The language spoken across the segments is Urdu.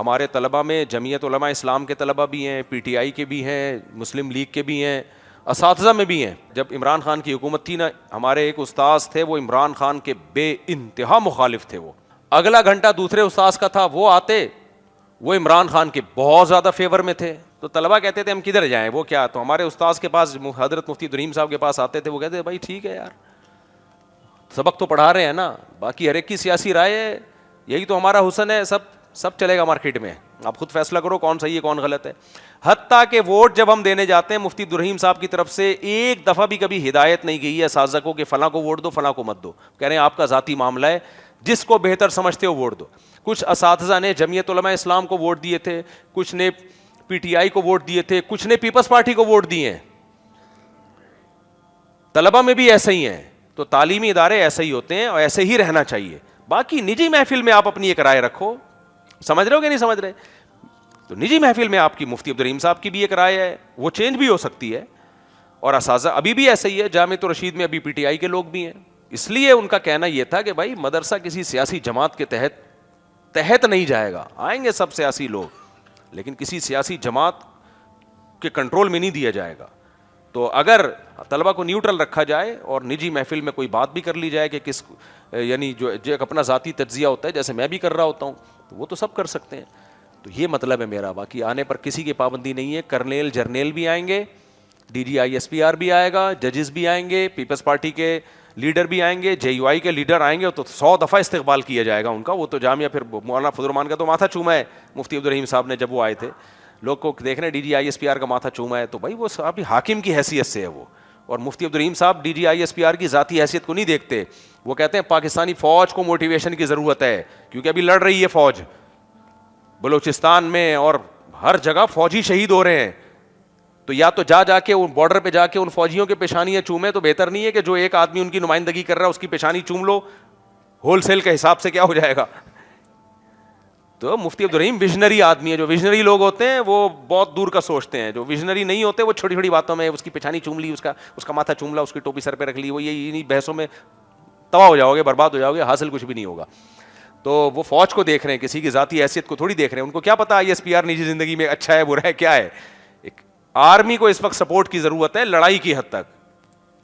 ہمارے طلبہ میں جمعیت علماء اسلام کے طلبہ بھی ہیں, پی ٹی آئی کے بھی ہیں, مسلم لیگ کے بھی ہیں, اساتذہ میں بھی ہیں. جب عمران خان کی حکومت تھی نا, ہمارے ایک استاذ تھے, وہ عمران خان کے بے انتہا مخالف تھے. وہ اگلا گھنٹہ دوسرے استاذ کا تھا, وہ آتے, وہ عمران خان کے بہت زیادہ فیور میں تھے. تو طلبہ کہتے تھے ہم کدھر جائیں, وہ کیا, تو ہمارے استاذ کے پاس حضرت مفتی عبدالرحیم صاحب کے پاس آتے تھے. وہ کہتے بھائی ٹھیک ہے یار, سبق تو پڑھا رہے ہیں نا, باقی ہر ایک کی سیاسی رائے ہے, یہی تو ہمارا حسن ہے, سب چلے گا مارکیٹ میں, آپ خود فیصلہ کرو کون صحیح ہے کون غلط ہے. حتیٰ کہ ووٹ جب ہم دینے جاتے ہیں مفتی عبدالرحیم صاحب کی طرف سے ایک دفعہ بھی کبھی ہدایت نہیں گئی ہے اساتذہ کو کہ فلاں کو ووٹ دو فلاں کو مت دو. کہہ رہے ہیں آپ کا ذاتی معاملہ ہے, جس کو بہتر سمجھتے ہو ووٹ دو. کچھ اساتذہ نے جمعیت علماء اسلام کو ووٹ دیے تھے, کچھ نے پی ٹی آئی کو ووٹ دیے تھے, کچھ نے پیپلز پارٹی کو ووٹ دیے ہیں. طلبہ میں بھی ایسے ہی ہیں. تو تعلیمی ادارے ایسے ہی ہوتے ہیں اور ایسے ہی رہنا چاہیے. باقی نجی محفل میں آپ اپنی ایک رائے رکھو, سمجھ رہے ہو کہ نہیں سمجھ رہے, تو نجی محفل میں آپ کی مفتی عبدالرحیم صاحب کی بھی ایک رائے ہے, وہ چینج بھی ہو سکتی ہے. اور اساتذہ ابھی بھی ایسے ہی ہے, جامعۃ الرشید میں ابھی پی ٹی آئی کے لوگ بھی ہیں. اس لیے ان کا کہنا یہ تھا کہ بھائی مدرسہ کسی سیاسی جماعت کے تحت نہیں جائے گا, آئیں گے سب سیاسی لوگ, لیکن کسی سیاسی جماعت کے کنٹرول میں نہیں دیا جائے گا. تو اگر طلبہ کو نیوٹرل رکھا جائے اور نجی محفل میں کوئی بات بھی کر لی جائے کہ کس, یعنی جو ایک اپنا ذاتی تجزیہ ہوتا ہے جیسے میں بھی کر رہا ہوتا ہوں, تو وہ تو سب کر سکتے ہیں. تو یہ مطلب ہے میرا. باقی آنے پر کسی کی پابندی نہیں ہے. کرنیل جرنیل بھی آئیں گے, D G I S P R بھی آئے گا, ججز بھی آئیں گے, پیپلز پارٹی کے لیڈر بھی آئیں گے, جے یو آئی کے لیڈر آئیں گے, تو 100 دفعہ استقبال کیا جائے گا ان کا. وہ تو جامعہ پھر مولانا فضل الرحمان کا تو ماتھا چوما ہے مفتی عبدالرحیم صاحب نے جب وہ آئے تھے. لوگ کو دیکھ رہے ہیں D G I S P R کا ماتھا چوما ہے, تو بھائی وہ صاحب حاکم کی حیثیت سے ہے وہ. اور مفتی عبدالرحیم صاحب D G I S P R کی ذاتی حیثیت کو نہیں دیکھتے. وہ کہتے ہیں پاکستانی فوج کو موٹیویشن کی ضرورت ہے, کیونکہ ابھی لڑ رہی ہے فوج بلوچستان میں, اور ہر جگہ فوجی شہید ہو رہے ہیں. تو یا تو جا کے ان بارڈر پہ جا کے ان فوجیوں کے پیشانیاں چومے, تو بہتر نہیں ہے کہ جو ایک آدمی ان کی نمائندگی کر رہا ہے اس کی پیشانی چوم لو, ہول سیل کے حساب سے کیا ہو جائے گا. تو مفتی عبدالرحیم ویژنری آدمی ہے. جو ویژنری لوگ ہوتے ہیں وہ بہت دور کا سوچتے ہیں, جو ویژنری نہیں ہوتے وہ چھوٹی چھوٹی باتوں میں اس کی پیشانی چوم لی, اس کا ماتھا چوم لا, اس کی ٹوپی سر پہ رکھ لی, وہ یہ بحثوں میں تباہ ہو جاؤ گے, برباد ہو جاؤ گے, حاصل کچھ بھی نہیں ہوگا. تو وہ فوج کو دیکھ رہے ہیں, کسی کی ذاتی حیثیت کو تھوڑی دیکھ رہے ہیں. ان کو کیا پتا آئی ایس پی آر نجی زندگی میں اچھا ہے برا ہے کیا ہے. آرمی کو اس وقت سپورٹ کی ضرورت ہے لڑائی کی حد تک,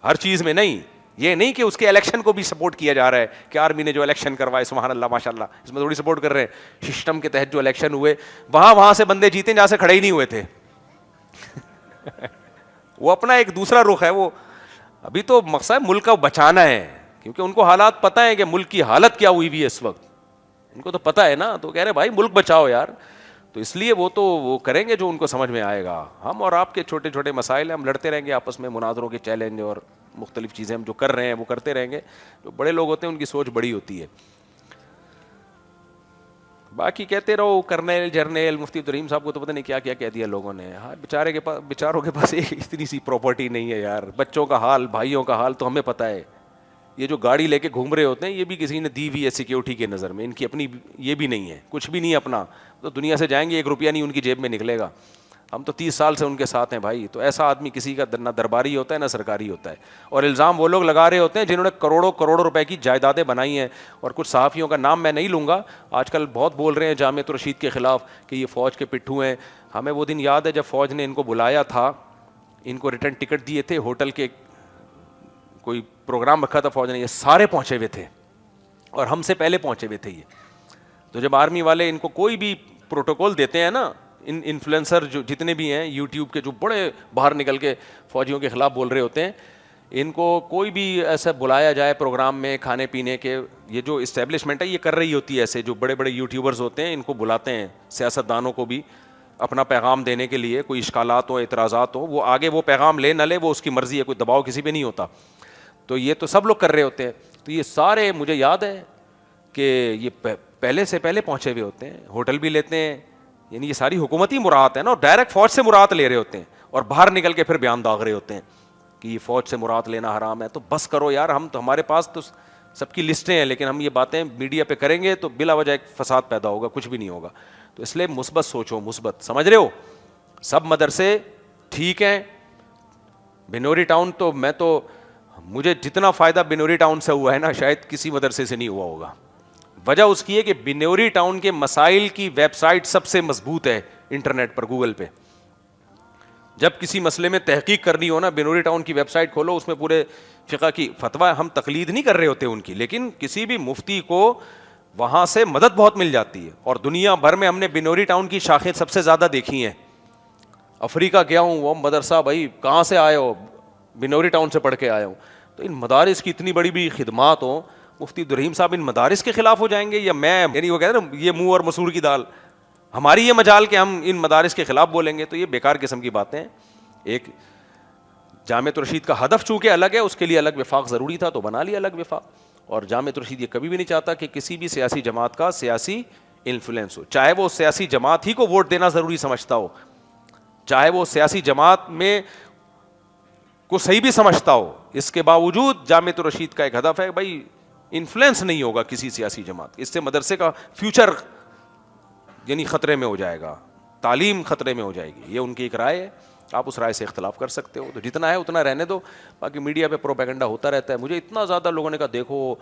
ہر چیز میں نہیں. یہ نہیں کہ اس کے الیکشن کو بھی سپورٹ کیا جا رہا ہے کہ آرمی نے جو الیکشن کروائے سبحان اللہ ماشاء اللہ, اس میں تھوڑی سپورٹ کر رہے ہیں. سسٹم کے تحت جو الیکشن ہوئے وہاں سے بندے جیتے جہاں سے کھڑے ہی نہیں ہوئے تھے. وہ اپنا ایک دوسرا رخ ہے. وہ ابھی تو مقصد ملک کو بچانا ہے, کیونکہ ان کو حالات پتہ ہے کہ ملک کی حالت کیا ہوئی ہے اس وقت, ان کو تو پتہ ہے نا. تو کہہ رہے بھائی ملک بچاؤ یار. تو اس لیے وہ کریں گے جو ان کو سمجھ میں آئے گا. ہم اور آپ کے چھوٹے چھوٹے مسائل ہیں, ہم لڑتے رہیں گے آپس میں, مناظروں کے چیلنج اور مختلف چیزیں ہم جو کر رہے ہیں وہ کرتے رہیں گے. جو بڑے لوگ ہوتے ہیں ان کی سوچ بڑی ہوتی ہے. باقی کہتے رہو کرنیل جرنیل, مفتی عبدالرحیم صاحب کو تو پتہ نہیں کیا کیا کہہ دیا لوگوں نے. ہاں بیچاروں کے پاس اتنی سی پراپرٹی نہیں ہے یار. بچوں کا حال, بھائیوں کا حال تو ہمیں پتہ ہے. یہ جو گاڑی لے کے گھوم رہے ہوتے ہیں یہ بھی کسی نے دی ہوئی ہے سیکیورٹی کے نظر میں, ان کی اپنی یہ بھی نہیں ہے, کچھ بھی نہیں ہے اپنا. تو دنیا سے جائیں گے 1 روپیہ نہیں ان کی جیب میں نکلے گا. ہم تو 30 سال سے ان کے ساتھ ہیں بھائی. تو ایسا آدمی کسی کا نہ درباری ہوتا ہے نہ سرکاری ہوتا ہے. اور الزام وہ لوگ لگا رہے ہوتے ہیں جنہوں نے کروڑوں روپے کی جائیدادیں بنائی ہیں. اور کچھ صحافیوں کا نام میں نہیں لوں گا, آج کل بہت بول رہے ہیں جامعۃ الرشید کے خلاف کہ یہ فوج کے پٹھو ہیں. ہمیں وہ دن یاد ہے جب فوج نے ان کو بلایا تھا, ان کو ریٹرن ٹکٹ دیے تھے, ہوٹل کے کوئی پروگرام رکھا تھا فوج نے, یہ سارے پہنچے ہوئے تھے اور ہم سے پہلے پہنچے ہوئے تھے یہ. تو جب آرمی والے ان کو کوئی بھی پروٹوکول دیتے ہیں نا, انفلوئنسر جو جتنے بھی ہیں یوٹیوب کے, جو بڑے باہر نکل کے فوجیوں کے خلاف بول رہے ہوتے ہیں, ان کو کوئی بھی ایسا بلایا جائے پروگرام میں کھانے پینے کے, یہ جو اسٹیبلشمنٹ ہے یہ کر رہی ہوتی ہے ایسے, جو بڑے بڑے یوٹیوبرز ہوتے ہیں ان کو بلاتے ہیں, سیاستدانوں کو بھی اپنا پیغام دینے کے لیے, کوئی اشکالات ہو اعتراضات ہو, وہ آگے وہ پیغام لے نہ لے وہ اس کی مرضی ہے, کوئی دباؤ کسی پہ نہیں ہوتا. تو یہ تو سب لوگ کر رہے ہوتے ہیں. تو یہ سارے مجھے یاد ہے کہ یہ پہلے سے پہلے پہنچے ہوئے ہوتے ہیں, ہوٹل بھی لیتے ہیں. یعنی یہ ساری حکومتی مراعات ہے نا, اور ڈائریکٹ فوج سے مراعات لے رہے ہوتے ہیں, اور باہر نکل کے پھر بیان داغ رہے ہوتے ہیں کہ یہ فوج سے مراعات لینا حرام ہے. تو بس کرو یار, ہم تو ہمارے پاس تو سب کی لسٹیں ہیں, لیکن ہم یہ باتیں میڈیا پہ کریں گے تو بلا وجہ ایک فساد پیدا ہوگا, کچھ بھی نہیں ہوگا. تو اس لیے مثبت سوچو, مثبت, سمجھ رہے ہو. سب مدرسے ٹھیک ہیں. بنوری ٹاؤن تو مجھے جتنا فائدہ بنوری ٹاؤن سے ہوا ہے نا شاید کسی مدرسے سے نہیں ہوا ہوگا. وجہ اس کی ہے کہ بنوری ٹاؤن کے مسائل کی ویب سائٹ سب سے مضبوط ہے انٹرنیٹ پر، گوگل پہ جب کسی مسئلے میں تحقیق کرنی ہو نا، بنوری ٹاؤن کی ویب سائٹ کھولو، اس میں پورے فقہ کی فتویٰ، ہم تقلید نہیں کر رہے ہوتے ان کی، لیکن کسی بھی مفتی کو وہاں سے مدد بہت مل جاتی ہے. اور دنیا بھر میں ہم نے بنوری ٹاؤن کی شاخیں سب سے زیادہ دیکھی ہیں. افریقہ گیا ہوں، وہ مدرسہ بھائی کہاں سے آئے ہو؟ بنوری ٹاؤن سے پڑھ کے آیا ہوں. تو ان مدارس کی اتنی بڑی بڑی خدمات ہوں، مفتی عبدالرحیم صاحب ان مدارس کے خلاف ہو جائیں گے؟ یا میں یعنی وہ کہتے ہیں نا، یہ منہ اور مسور کی دال، ہماری یہ مجال کہ ہم ان مدارس کے خلاف بولیں گے؟ تو یہ بیکار قسم کی باتیں ہیں. ایک جامعۃ رشید کا ہدف چونکہ الگ ہے، اس کے لیے الگ وفاق ضروری تھا تو بنا لیا الگ وفاق. اور جامعۃ رشید یہ کبھی بھی نہیں چاہتا کہ کسی بھی سیاسی جماعت کا سیاسی انفلوئنس ہو، چاہے وہ سیاسی جماعت ہی کو ووٹ دینا ضروری سمجھتا ہو، چاہے وہ سیاسی جماعت میں کو صحیح بھی سمجھتا ہو. اس کے باوجود جامعۃ رشید کا ایک ہدف ہے بھائی انفلوئنس نہیں ہوگا کسی سیاسی جماعت، اس سے مدرسے کا فیوچر یعنی خطرے میں ہو جائے گا، تعلیم خطرے میں ہو جائے گی. یہ ان کی ایک رائے ہے، آپ اس رائے سے اختلاف کر سکتے ہو. تو جتنا ہے اتنا رہنے دو، باقی میڈیا پہ پروپیگنڈا ہوتا رہتا ہے. مجھے اتنا زیادہ لوگوں نے کہا دیکھو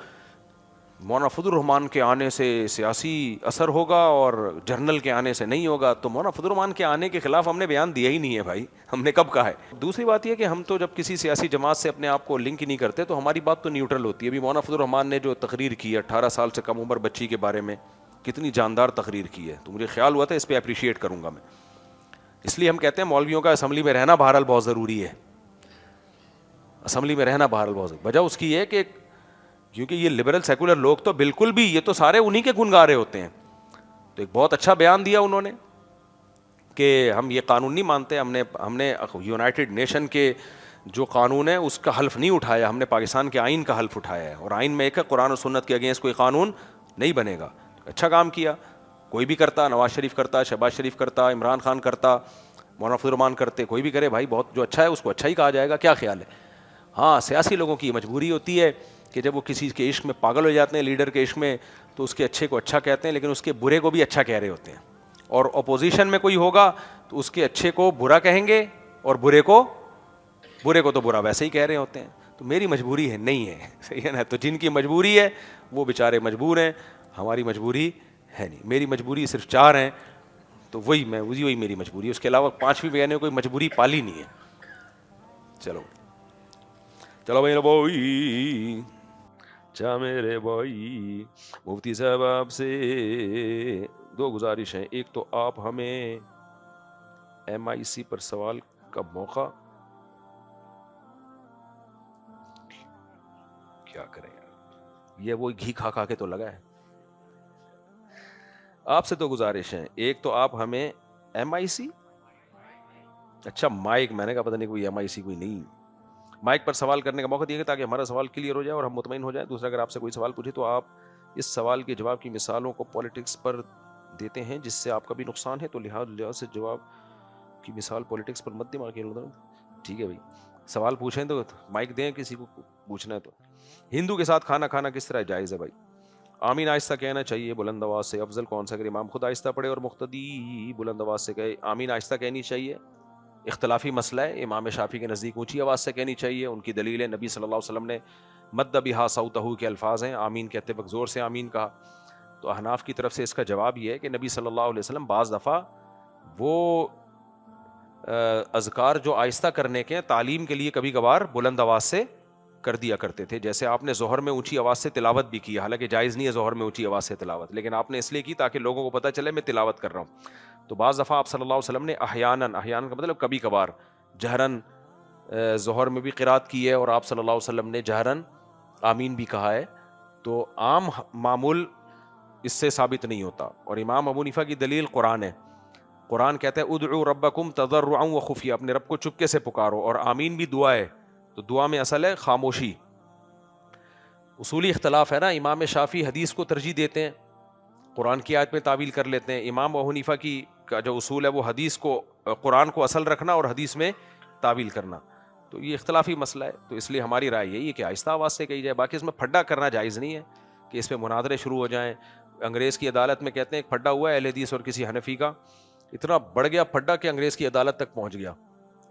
مولانا فضل الرحمان کے آنے سے سیاسی اثر ہوگا اور جرنل کے آنے سے نہیں ہوگا. تو مولانا فضل الرحمان کے آنے کے خلاف ہم نے بیان دیا ہی نہیں ہے بھائی، ہم نے کب کہا ہے؟ دوسری بات یہ کہ ہم تو جب کسی سیاسی جماعت سے اپنے آپ کو لنک نہیں کرتے تو ہماری بات تو نیوٹرل ہوتی ہے. ابھی مولانا فضل الرحمان نے جو تقریر کی 18 سال سے کم عمر بچی کے بارے میں، کتنی جاندار تقریر کی ہے، تو مجھے خیال ہوا تھا اس پہ اپریشیٹ کروں گا میں. اس لیے ہم کہتے ہیں مولویوں کا اسمبلی میں رہنا بہرحال بہت ضروری ہے. اسمبلی میں رہنا بہرحال بہت ضروری. وجہ اس کی ہے کہ کیونکہ یہ لبرل سیکولر لوگ تو بالکل بھی، یہ تو سارے انہی کے گن گا رہے ہوتے ہیں. تو ایک بہت اچھا بیان دیا انہوں نے کہ ہم یہ قانون نہیں مانتے. ہم نے یونائٹڈ نیشن کے جو قانون ہے اس کا حلف نہیں اٹھایا، ہم نے پاکستان کے آئین کا حلف اٹھایا ہے. اور آئین میں ایک ہے قرآن و سنت کے اگینسٹ کوئی قانون نہیں بنے گا. اچھا کام کیا، کوئی بھی کرتا، نواز شریف کرتا، شہباز شریف کرتا، عمران خان کرتا، مولانا فضل الرحمان کرتے، کوئی بھی کرے بھائی، بہت جو اچھا ہے اس کو اچھا ہی کہا جائے گا. کیا خیال ہے؟ ہاں سیاسی لوگوں کی مجبوری ہوتی ہے کہ جب وہ کسی کے عشق میں پاگل ہو جاتے ہیں، لیڈر کے عشق میں، تو اس کے اچھے کو اچھا کہتے ہیں لیکن اس کے برے کو بھی اچھا کہہ رہے ہوتے ہیں. اور اپوزیشن میں کوئی ہوگا تو اس کے اچھے کو برا کہیں گے اور برے کو تو برا ویسے ہی کہہ رہے ہوتے ہیں. تو میری مجبوری ہے نہیں ہے، صحیح ہے نا؟ تو جن کی مجبوری ہے وہ بیچارے مجبور ہیں، ہماری مجبوری ہے نہیں. میری مجبوری صرف 4 ہیں، تو وہی میری مجبوری ہے. اس کے علاوہ 5ویں میں نے کوئی مجبوری پالی نہیں ہے. چلو بھائی چا میرے بھائی، مفتی صاحب آپ سے 2 گزارش ہیں. ایک تو آپ ہمیں MIC پر سوال کا موقع کیا کریں یار، یہ وہ گھی کھا کھا کے تو لگا ہے. آپ سے 2 گزارش ہیں. ایک تو آپ ہمیں MIC، اچھا مائک، میں نے کہا پتہ نہیں کوئی MIC کوئی نہیں، مائک پر سوال کرنے کا موقع دیے گا تاکہ ہمارا سوال کلیئر ہو جائے اور ہم مطمئن ہو جائیں. دوسرا، اگر آپ سے کوئی سوال پوچھے تو آپ اس سوال کے جواب کی مثالوں کو پولیٹکس پر دیتے ہیں جس سے آپ کا بھی نقصان ہے، تو لحاظ سے جواب کی مثال پولیٹکس پر مت دیں. ٹھیک ہے بھائی، سوال پوچھیں تو مائک دیں، کسی کو پوچھنا ہے تو. ہندو کے ساتھ کھانا کھانا کس طرح جائز ہے بھائی؟ آمین آہستہ کہنا چاہیے بلند آواز سے؟ افضل کون سا، اگر امام خود آہستہ پڑھے اور مقتدی بلند آواز سے کہے؟ آمین آہستہ کہنی چاہیے، اختلافی مسئلہ ہے. امام شافعی کے نزدیک اونچی آواز سے کہنی چاہیے، ان کی دلیل ہے نبی صلی اللہ علیہ وسلم نے مد بہا صوتہ کے الفاظ ہیں، آمین کہتے وقت زور سے آمین کہا. تو احناف کی طرف سے اس کا جواب یہ ہے کہ نبی صلی اللہ علیہ وسلم بعض دفعہ وہ اذکار جو آہستہ کرنے کے تعلیم کے لیے کبھی کبھار بلند آواز سے کر دیا کرتے تھے. جیسے آپ نے ظہر میں اونچی آواز سے تلاوت بھی کی، حالانکہ جائز نہیں ہے ظہر میں اونچی آواز سے تلاوت، لیکن آپ نے اس لیے کی تاکہ لوگوں کو پتہ چلے میں تلاوت کر رہا ہوں. تو بعض دفعہ آپ صلی اللہ علیہ وسلم نے احیاناً کا مطلب کبھی کبھار جہراً ظہر میں بھی قرات کی ہے، اور آپ صلی اللہ علیہ وسلم نے جہراً آمین بھی کہا ہے. تو عام معمول اس سے ثابت نہیں ہوتا. اور امام ابو حنیفہ کی دلیل قرآن ہے. قرآن کہتا ہے ادعوا ربکم تضرعا وخفیہ، اپنے رب کو چپکے سے پکارو. اور آمین بھی دعا ہے، تو دعا میں اصل ہے خاموشی. اصولی اختلاف ہے نا، امام شافعی حدیث کو ترجیح دیتے ہیں، قرآن کی آیت میں تعویل کر لیتے ہیں. امام ابو حنیفہ کی کا جو اصول ہے وہ حدیث کو، قرآن کو اصل رکھنا اور حدیث میں تعویل کرنا. تو یہ اختلافی مسئلہ ہے. تو اس لیے ہماری رائے یہی ہے کہ آہستہ آواز سے کہی جائے. باقی اس میں پھڈا کرنا جائز نہیں ہے کہ اس پہ مناظرے شروع ہو جائیں. انگریز کی عدالت میں کہتے ہیں ایک پھڈا ہوا ہے اہل حدیث اور کسی حنفی کا، اتنا بڑھ گیا پھڈا کہ انگریز کی عدالت تک پہنچ گیا.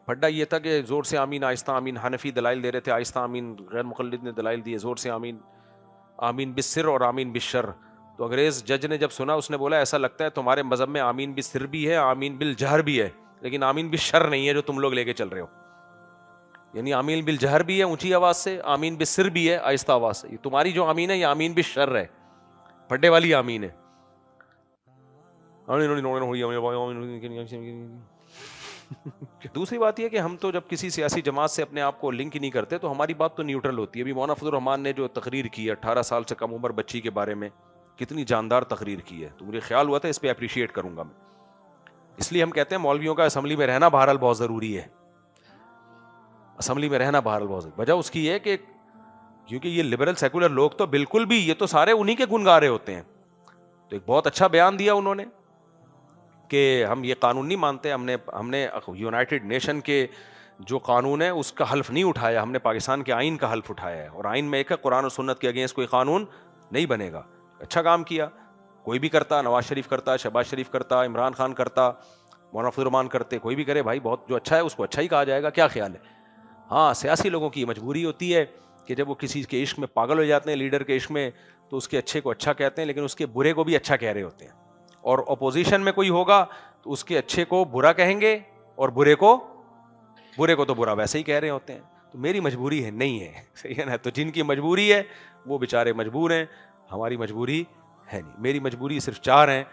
پھڈا یہ تھا کہ زور سے آمین آہستہ آمین، حنفی دلائل دے رہے تھے آہستہ آمین، غیر مقلد نے دلائل دیے زور سے آمین، آمین بالسر اور آمین بالشر. تو انگریز جج نے جب سنا اس نے بولا ایسا لگتا ہے تمہارے مذہب میں آمین بالسر بھی ہے, آمین بالجہر بھی ہے, لیکن آمین بالشر نہیں ہے جو تم لوگ لے کے چل رہے ہو. یعنی آمین بالجہر بھی ہے اونچی آواز سے, آمین بالسر بھی ہے آہستہ آواز سے. تمہاری جو آمین ہے یہ آمین بالشر ہے, پھڈے والی آمین ہے. دوسری بات یہ کہ ہم تو جب کسی سیاسی جماعت سے اپنے آپ کو لنک ہی نہیں کرتے تو ہماری بات تو نیوٹرل ہوتی ہے. ابھی مولانا فضل الرحمان نے جو تقریر کی ہے 18 سال سے کم عمر بچی کے بارے میں, کتنی جاندار تقریر کی ہے, تو مجھے خیال ہوا تھا اس پہ اپریشیٹ کروں گا میں. اس لیے ہم کہتے ہیں مولویوں کا اسمبلی میں رہنا بہرحال بہت ضروری ہے. اسمبلی میں رہنا بہرحال بہت ضروری. وجہ اس کی ہے کہ کیونکہ یہ لبرل سیکولر لوگ تو بالکل بھی, یہ تو سارے انہی کے گن گا رہے ہوتے ہیں. تو ایک بہت اچھا بیان دیا انہوں نے کہ ہم یہ قانون نہیں مانتے, ہم نے یونائٹڈ نیشن کے جو قانون ہے اس کا حلف نہیں اٹھایا, ہم نے پاکستان کے آئین کا حلف اٹھایا ہے, اور آئین میں ایک ہے قرآن و سنت کے اگینسٹ کوئی قانون نہیں بنے گا. اچھا کام کیا, کوئی بھی کرتا, نواز شریف کرتا, شہباز شریف کرتا, عمران خان کرتا, مولانا فضل الرحمان کرتے, کوئی بھی کرے بھائی, بہت جو اچھا ہے اس کو اچھا ہی کہا جائے گا. کیا خیال ہے؟ ہاں, سیاسی لوگوں کی مجبوری ہوتی ہے کہ جب وہ کسی کے عشق میں پاگل ہو جاتے ہیں, لیڈر کے عشق میں, تو اس کے اچھے کو اچھا کہتے ہیں لیکن اس کے برے کو بھی اچھا کہہ رہے ہوتے ہیں. اور اپوزیشن میں کوئی ہوگا تو اس کے اچھے کو برا کہیں گے اور برے کو تو برا ویسے ہی کہہ رہے ہوتے ہیں. تو میری مجبوری ہے نہیں ہے, صحیح ہے نا. تو جن کی مجبوری ہے وہ بیچارے مجبور ہیں, ہماری مجبوری ہے نہیں. میری مجبوری صرف 4 ہیں,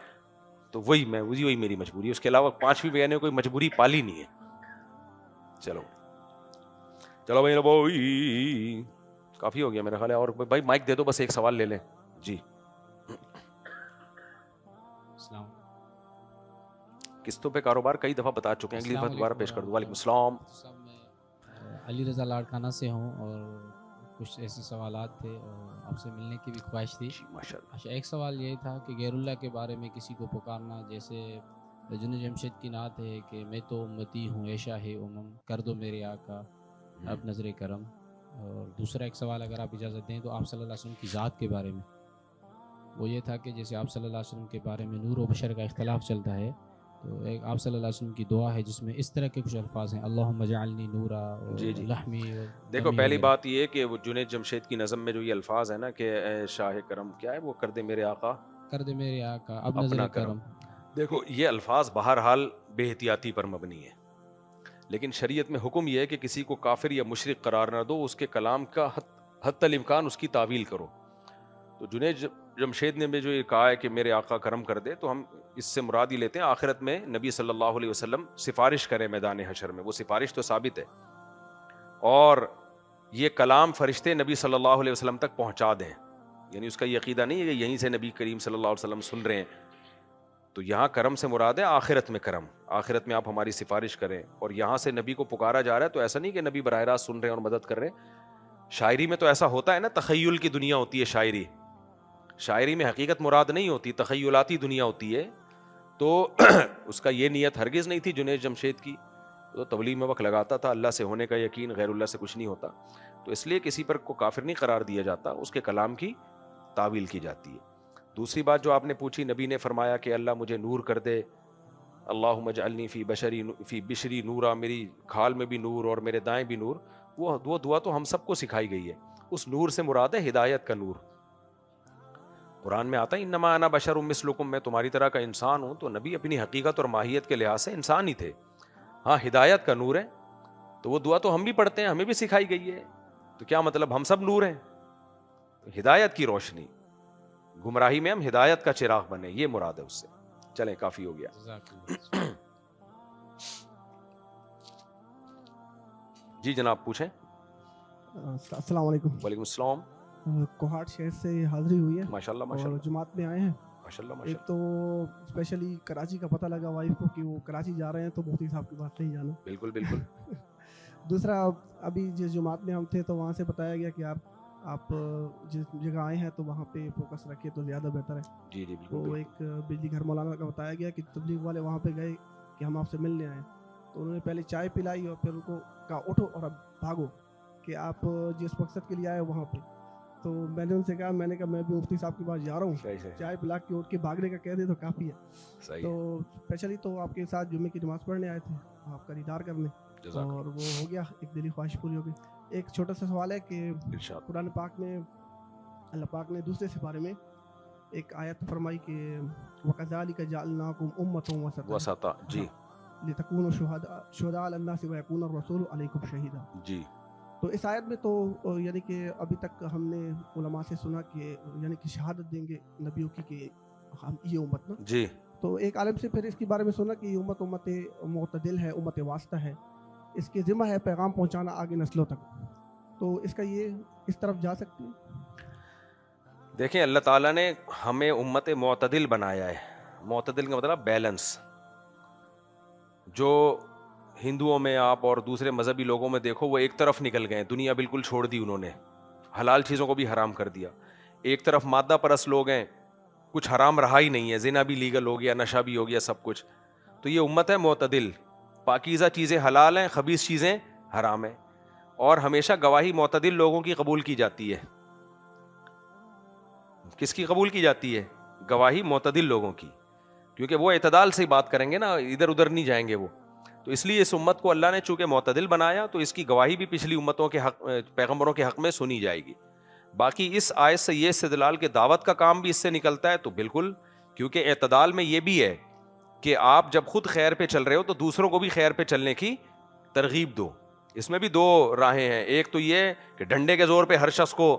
تو وہی میری مجبوری ہے. اس کے علاوہ 5ویں میں نے کوئی مجبوری پالی نہیں ہے. چلو بھائی, کافی ہو گیا میرا خیال ہے. اور بھائی مائک دے دو, بس ایک سوال لے لیں. جی السلام قسطوں پہ کاروبار کئی دفعہ بتا چکے ہیں, اگلی دفعہ دوبارہ پیش کر دوں. وعلیکم السلام. صاحب, میں علی رضا لاڑکانہ سے ہوں اور کچھ ایسے سوالات تھے اور آپ سے ملنے کی بھی خواہش تھی. اچھا, ایک سوال یہ تھا کہ غیر اللہ کے بارے میں کسی کو پکارنا, جیسے جنید جمشید کی نعت ہے کہ میں تو امتی ہوں اے شاہ امم, کر دو میرے آقا اب نظر کرم. اور دوسرا ایک سوال اگر آپ اجازت دیں تو آپ صلی اللہ علیہ وسلم کی ذات کے بارے میں, وہ یہ تھا کہ جیسے آپ صلی اللہ علیہ وسلم کے بارے میں نور و بشر کا اختلاف چلتا ہے, تو ایک آپ صلی اللہ علیہ وسلم کی دعا ہے جس میں اس طرح کے کچھ الفاظ ہیں, اللہم اجعلنی نورا جی لحمی. دیکھو, پہلی بات یہ کہ وہ جنید جمشید کی نظم میں جو یہ الفاظ ہیں نا کہ اے شاہ کرم, کیا ہے وہ, کر دے میرے آقا کر دے میرے آقا اب نظر کرم. دیکھو یہ الفاظ بہرحال بے احتیاطی پر مبنی ہے, لیکن شریعت میں حکم یہ ہے کہ کسی کو کافر یا مشرک قرار نہ دو, اس کے کلام کا حتی الامکان اس کی تعویل کرو. تو جنید جمشید نے بھی جو یہ کہا ہے کہ میرے آقا کرم کر دے, تو ہم اس سے مراد ہی لیتے ہیں آخرت میں نبی صلی اللہ علیہ وسلم سفارش کریں میدان حشر میں. وہ سفارش تو ثابت ہے, اور یہ کلام فرشتے نبی صلی اللہ علیہ وسلم تک پہنچا دیں. یعنی اس کا یہ عقیدہ نہیں ہے کہ یہیں سے نبی کریم صلی اللہ علیہ وسلم سن رہے ہیں. تو یہاں کرم سے مراد ہے آخرت میں کرم, آخرت میں آپ ہماری سفارش کریں. اور یہاں سے نبی کو پکارا جا رہا ہے, تو ایسا نہیں کہ نبی براہ راست سن رہے ہیں اور مدد کر رہے ہیں. شاعری میں تو ایسا ہوتا ہے نا, تخیل کی دنیا ہوتی ہے شاعری میں حقیقت مراد نہیں ہوتی, تخیلاتی دنیا ہوتی ہے. تو اس کا یہ نیت ہرگز نہیں تھی جنید جمشید کی. تو تبلیغ میں وقت لگاتا تھا, اللہ سے ہونے کا یقین, غیر اللہ سے کچھ نہیں ہوتا. تو اس لیے کسی پر کو کافر نہیں قرار دیا جاتا, اس کے کلام کی تعویل کی جاتی ہے. دوسری بات جو آپ نے پوچھی, نبی نے فرمایا کہ اللہ مجھے نور کر دے, اللہم اجعلنی فی بشری نورا, میری کھال میں بھی نور اور میرے دائیں بھی نور. وہ دعا تو ہم سب کو سکھائی گئی ہے. اس نور سے مراد ہے ہدایت کا نور. قرآن میں آتا ہے انما انا بشر مثلکم, میں تمہاری طرح کا انسان ہوں. تو نبی اپنی حقیقت اور ماہیت کے لحاظ سے انسان ہی تھے. ہاں, ہدایت کا نور ہے, تو وہ دعا تو ہم بھی پڑھتے ہیں, ہمیں بھی سکھائی گئی ہے. تو کیا مطلب, ہم سب نور ہیں. ہدایت کی روشنی, گمراہی میں ہم ہدایت کا چراغ بنے, یہ مراد ہے اس سے. چلیں کافی ہو گیا. جی جناب پوچھیں. السلام علیکم. وعلیکم السلام. کوہاٹ شہر سے حاضری ہوئی ہے ماشاءاللہ اور جماعت میں آئے ہیں. ماشاءاللہ. ایک تو اسپیشلی کراچی کا پتہ لگا وائف کو کہ وہ کراچی جا رہے ہیں, تو مفتی صاحب کی بات نہیں جانا. بالکل. دوسرا, ابھی جس جماعت میں ہم تھے تو وہاں سے بتایا گیا کہ آپ جس جگہ آئے ہیں تو وہاں پہ فوکس رکھیں تو زیادہ بہتر ہے. جی تو ایک بجلی گھر مولانا کا بتایا گیا کہ تبلیغ والے وہاں پہ گئے کہ ہم آپ سے ملنے آئے, تو انہوں نے پہلے چائے پلائی اور پھر ان کو کہا اٹھو اور اب بھاگو کہ آپ جس مقصد کے لیے آئے وہاں پہ. تو میں نے ان سے کہا, میں نے کہا میں بھی مفتی صاحب کے پاس جا رہا ہوں, چائے پلا کے اٹھ کے بھاگنے کا کہہ دے تو کافی ہے. تو اسپیشلی تو آپ کے ساتھ جمعے کی نماز پڑھنے آئے تھے, آپ کا دیدار کرنے, اور وہ ہو گیا, ایک دلی خواہش پوری ہو گئی. ایک چھوٹا سا سوال ہے کہ قرآن پاک میں اللہ پاک نے دوسرے سپارے میں ایک آیت فرمائی کہ وَكَذَلِكَ جَعَلْنَاكُمْ أُمَّةً وَسَطًا وسطا جی لِتَكُونُوا شُهَدَاءَ عَلَى النَّاسِ وَيَكُونَ الرَّسُولُ عَلَيْكُمْ شَهِيدًا. جی تو اس آیت میں تو یعنی کہ ابھی تک ہم نے علماء سے سنا کہ یعنی کہ شہادت دیں گے نبیوں کی کہ ہم یہ امت نا. جی تو ایک عالم سے پھر اس کے بارے میں سنا کہ یہ امت امت معتدل ہے، امت واسطہ ہے، اس کے ذمہ ہے پیغام پہنچانا آگے نسلوں تک. تو اس کا یہ اس طرف جا سکتی ہے. دیکھیں اللہ تعالیٰ نے ہمیں امت معتدل بنایا ہے. معتدل کا مطلب بیلنس. جو ہندوؤں میں آپ اور دوسرے مذہبی لوگوں میں دیکھو وہ ایک طرف نکل گئے، دنیا بالکل چھوڑ دی انہوں نے، حلال چیزوں کو بھی حرام کر دیا. ایک طرف مادہ پرست لوگ ہیں، کچھ حرام رہا ہی نہیں ہے، زنا بھی لیگل ہو گیا، نشہ بھی ہو گیا، سب کچھ. تو یہ امت ہے معتدل، پاکیزہ چیزیں حلال ہیں، خبیث چیزیں حرام ہیں. اور ہمیشہ گواہی معتدل لوگوں کی قبول کی جاتی ہے. کس کی قبول کی جاتی ہے؟ گواہی معتدل لوگوں کی، کیونکہ وہ اعتدال سے ہی بات کریں گے نا، ادھر ادھر نہیں جائیں گے وہ. تو اس لیے اس امت کو اللہ نے چونکہ معتدل بنایا تو اس کی گواہی بھی پچھلی امتوں کے حق، پیغمبروں کے حق میں سنی جائے گی. باقی اس آیت سے یہ استدلال کہ دعوت کا کام بھی اس سے نکلتا ہے، تو بالکل، کیونکہ اعتدال میں یہ بھی ہے کہ آپ جب خود خیر پہ چل رہے ہو تو دوسروں کو بھی خیر پہ چلنے کی ترغیب دو. اس میں بھی دو راہیں ہیں. ایک تو یہ کہ ڈنڈے کے زور پہ ہر شخص کو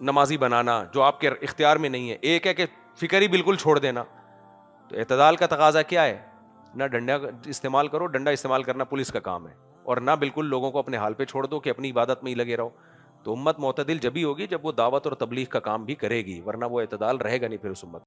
نمازی بنانا جو آپ کے اختیار میں نہیں ہے. ایک ہے کہ فکر ہی بالکل چھوڑ دینا. تو اعتدال کا تقاضا کیا ہے؟ نہ ڈنڈا استعمال کرو، ڈنڈا استعمال کرنا پولیس کا کام ہے، اور نہ بالکل لوگوں کو اپنے حال پہ چھوڑ دو کہ اپنی عبادت میں ہی لگے رہو. تو امت معتدل جبھی ہوگی جب وہ دعوت اور تبلیغ کا کام بھی کرے گی، ورنہ وہ اعتدال رہے گا نہیں پھر اس امت.